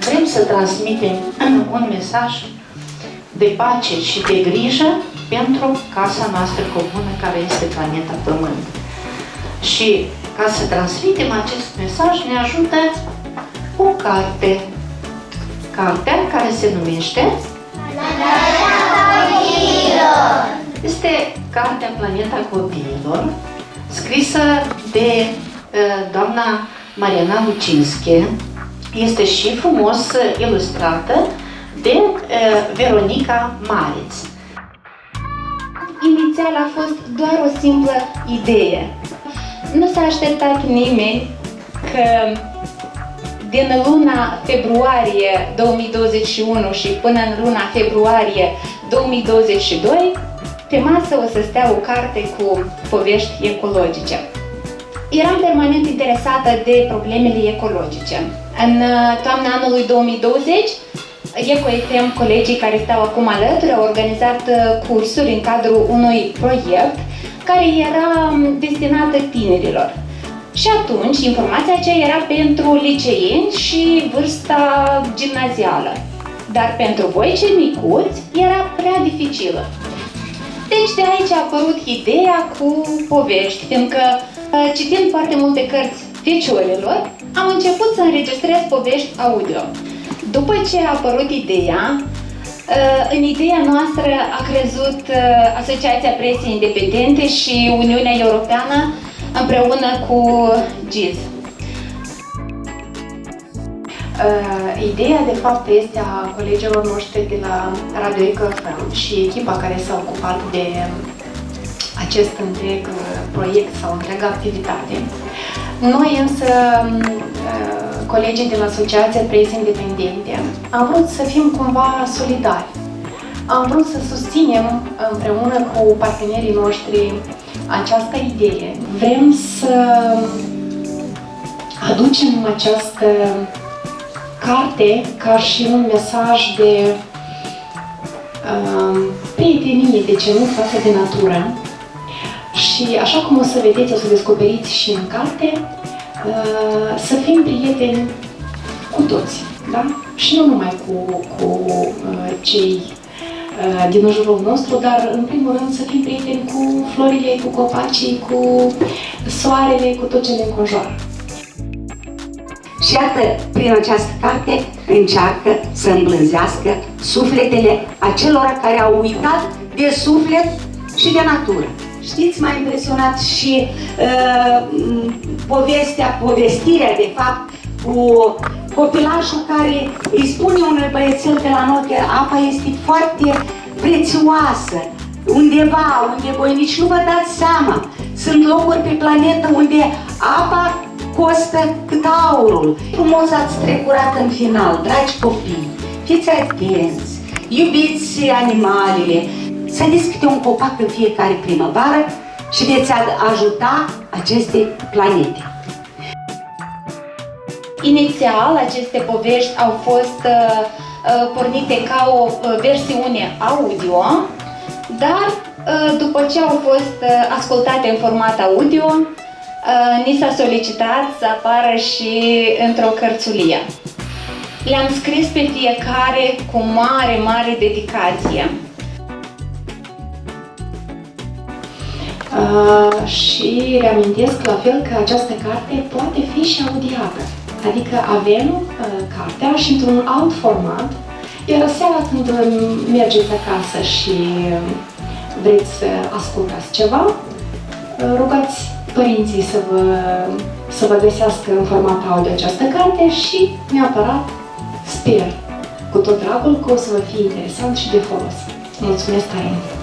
vrem să transmitem un mesaj de pace și de grijă pentru casa noastră comună, care este planeta Pământ. Și ca să transmitem acest mesaj ne ajută o carte. Cartea care se numește este Cartea Planeta Copiilor, scrisă de doamna Mariana Lucinske. Este și frumos ilustrată de Veronica Mariț. Inițial a fost doar o simplă idee. Nu s-a așteptat nimeni că din luna februarie 2021 și până în luna februarie 2022 pe masă o să stea o carte cu povești ecologice. Eram permanent interesată de problemele ecologice. În toamna anului 2020, EcoFM, colegii care stau acum alături, au organizat cursuri în cadrul unui proiect care era destinată tinerilor. Și atunci, informația aceea era pentru liceeni și vârsta gimnazială. Dar pentru voi, cei micuți, era prea dificilă. Deci de aici a apărut ideea cu povești, fiindcă citind foarte multe cărți feciorilor, am început să înregistrez povești audio. După ce a apărut ideea, în ideea noastră a crezut Asociația Presiei Independente și Uniunea Europeană împreună cu GIZ. Ideea, de fapt, este a colegilor noștri de la Radio EcoFM și echipa care s-a ocupat de acest întreg proiect sau întreaga activitate. Noi însă, colegii de la Asociația Presiei Independente, am vrut să fim cumva solidari. Am vrut să susținem împreună cu partenerii noștri această idee. Vrem să aducem această carte ca și un mesaj de prietenie, de ce nu, față de natură. Și așa cum o să vedeți, o să descoperiți și în carte, să fim prieteni cu toți, da? Și nu numai cu cei din jurul nostru, dar în primul rând să fim prieteni cu florile, cu copacii, cu soarele, cu tot ce ne înconjoară. Și iată, prin această carte încearcă să îmblânzească sufletele acelora care au uitat de suflet și de natură. Știți, m-a impresionat și povestirea, de fapt, cu copilașul care îi spune unui băiețel de la noi că apa este foarte prețioasă. Undeva, unde voi nici nu vă dați seama, sunt locuri pe planetă unde apa costă cât aurul. Frumos ați trecurat în final, dragi copii, fiți atenți, iubiți animalele, sădiți câte un copac în fiecare primăvară și veți ajuta aceste planete. Inițial, aceste povești au fost pornite ca o versiune audio, dar după ce au fost ascultate în format audio, ni s-a solicitat să apară și într-o cărțulie. Le-am scris pe fiecare cu mare, mare dedicație. Și reamintesc la fel că această carte poate fi și audiată. Adică avem cartea și într-un alt format, iar seara când mergeți acasă și vreți să ascultați ceva, rugați părinții să vă găsească în format audio această carte și neapărat sper cu tot dragul că o să vă fie interesant și de folos. Mulțumesc tare mult!